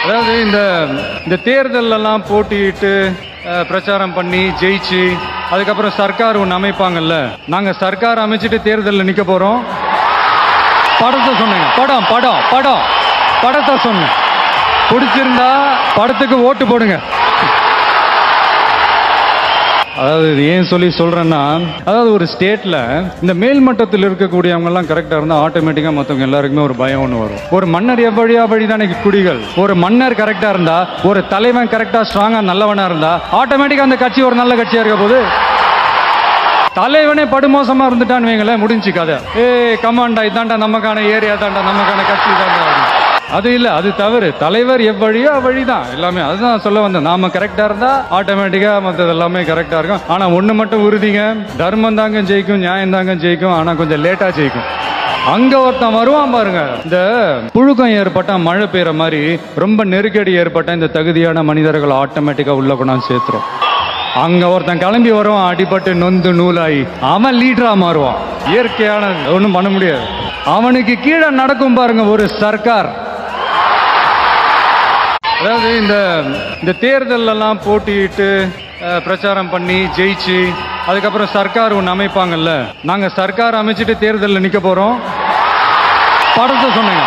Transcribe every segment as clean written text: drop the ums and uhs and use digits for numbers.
அதாவது இந்த தேர்தலெல்லாம் போட்டியிட்டு பிரச்சாரம் பண்ணி ஜெயிச்சு அதுக்கப்புறம் சர்க்கார் ஒன்று அமைப்பாங்கல்ல, நாங்கள் சர்க்கார் அமைச்சிட்டு தேர்தலில் நிற்க போகிறோம். படத்தை சொன்னேங்க, படத்தை சொன்னேன். பிடிச்சிருந்தா படத்துக்கு ஓட்டு போடுங்க. அதாவது இது ஏன் சொல்றேன்னா, அதாவது ஒரு ஸ்டேட்ல இந்த மேல்மட்டத்தில் இருக்கக்கூடியவங்க எல்லாம் கரெக்டா இருந்தா ஆட்டோமேட்டிக்கா மற்றவங்க எல்லாருக்குமே ஒரு பயம் ஒன்று வரும். ஒரு மன்னர் எவ்வழி தானே குடிகள். ஒரு மன்னர் கரெக்டா இருந்தா, ஒரு தலைவன் கரெக்டா ஸ்ட்ராங்கா நல்லவனா இருந்தா ஆட்டோமேட்டிக்கா அந்த கட்சி ஒரு நல்ல கட்சியா இருக்க போது. தலைவனே படுமோசமா இருந்துட்டான்னு வைங்களேன், முடிஞ்சு கதை. கமாண்டா இதாண்டா நமக்கான ஏரியா தாண்டா நமக்கான கட்சி தாண்டா. அது இல்ல, அது தவறு. தலைவர் எவ்வழியோ அவ்வழிதான் எல்லாமே. அதுதான் சொல்ல வந்தேன். நாம கரெக்டா இருந்தா ஆட்டோமேட்டிக்கா மற்றது எல்லாமே கரெக்டா இருக்கும். ஆனா ஒண்ணு மட்டும் உறுதிங்க, தர்மம் தாங்க ஜெயிக்கும், நியாயம் தாங்க ஜெயிக்கும். ஆனா கொஞ்சம் லேட்டா ஜெயிக்கும். அங்க ஒருத்தன் வருவான் பாருங்க. இந்த புழுக்கம் ஏற்பட்ட மழை பெய்யற மாதிரி ரொம்ப நெருக்கடி ஏற்பட்ட இந்த தகுதியான மனிதர்கள் ஆட்டோமேட்டிக்கா உள்ள கொண்டாந்து சேர்த்துரும். அங்க ஒருத்தன் கிளம்பி வருவான், அடிபட்டு நொந்து நூலாகி அவன் லீடரா மாறுவான். இயற்கையான ஒன்றும் பண்ண முடியாது. அவனுக்கு கீழே நடக்கும் பாருங்க ஒரு சர்க்கார். அதாவது இந்த தேர்தலெல்லாம் போட்டியிட்டு பிரச்சாரம் பண்ணி ஜெயிச்சு அதுக்கப்புறம் சர்க்கார் ஒன்று அமைப்பாங்கல்ல, நாங்கள் சர்க்கார் அமைச்சிட்டு தேர்தலில் நிற்க போகிறோம். படத்தை சொன்னேங்க,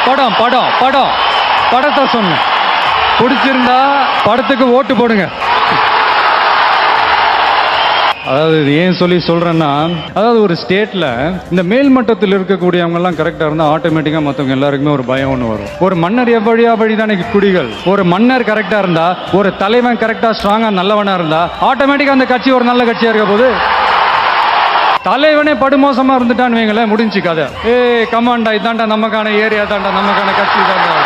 படத்தை சொன்னேன். பிடிச்சிருந்தா படத்துக்கு ஓட்டு போடுங்க. அதாவது இது ஏன் சொல்றேன்னா, அதாவது ஒரு ஸ்டேட்ல இந்த மேல்மட்டத்தில் இருக்கக்கூடியவங்க எல்லாம் கரெக்டா இருந்தா ஆட்டோமேட்டிக்கா மற்றவங்க எல்லாருக்குமே ஒரு பயம் ஒன்று வரும். ஒரு மன்னர் எவ்வழி தானே குடிகள். ஒரு மன்னர் கரெக்டா இருந்தா, ஒரு தலைவன் கரெக்டா ஸ்ட்ராங்கா நல்லவனா இருந்தா ஆட்டோமேட்டிக்கா அந்த கட்சி ஒரு நல்ல கட்சியா இருக்க போது. தலைவனே படுமோசமா இருந்துட்டான்னு வைங்களேன், முடிஞ்சு கதை. கமாண்டா இதாண்டா நமக்கான ஏரியா தாண்டா நமக்கான கட்சி தாண்டா.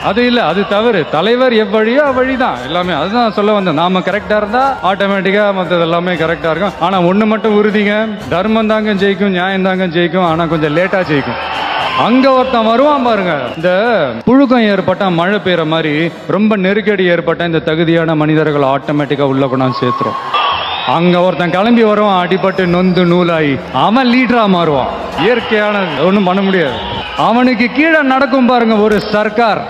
அது இல்ல, அது தவறு. தலைவர் எவ்வழியோ அவ்வழிதான் எல்லாமே. அதுதான் சொல்ல வந்தேன். நாம கரெக்டா இருந்தா ஆட்டோமேட்டிக்கா மற்றது எல்லாமே கரெக்டா இருக்கும். ஆனா ஒண்ணு மட்டும் உறுதிங்க, தர்மம் தாங்க ஜெயிக்கும், நியாயம் தாங்க ஜெயிக்கும். ஆனா கொஞ்சம் லேட்டா ஜெயிக்கும். அங்க ஒருத்தன் வருவான் பாருங்க. இந்த புழுக்கம் ஏற்பட்ட மழை பெய்யற மாதிரி ரொம்ப நெருக்கடி ஏற்பட்ட இந்த தகுதியான மனிதர்கள் ஆட்டோமேட்டிக்கா உள்ள கொண்டாந்து சேர்த்துரும். அங்க ஒருத்தன் கிளம்பி வருவான், அடிபட்டு நொந்து நூலாகி அவன் லீடரா மாறுவான். இயற்கையான ஒன்றும் பண்ண முடியாது. அவனுக்கு கீழே நடக்கும் பாருங்க ஒரு சர்க்கார்.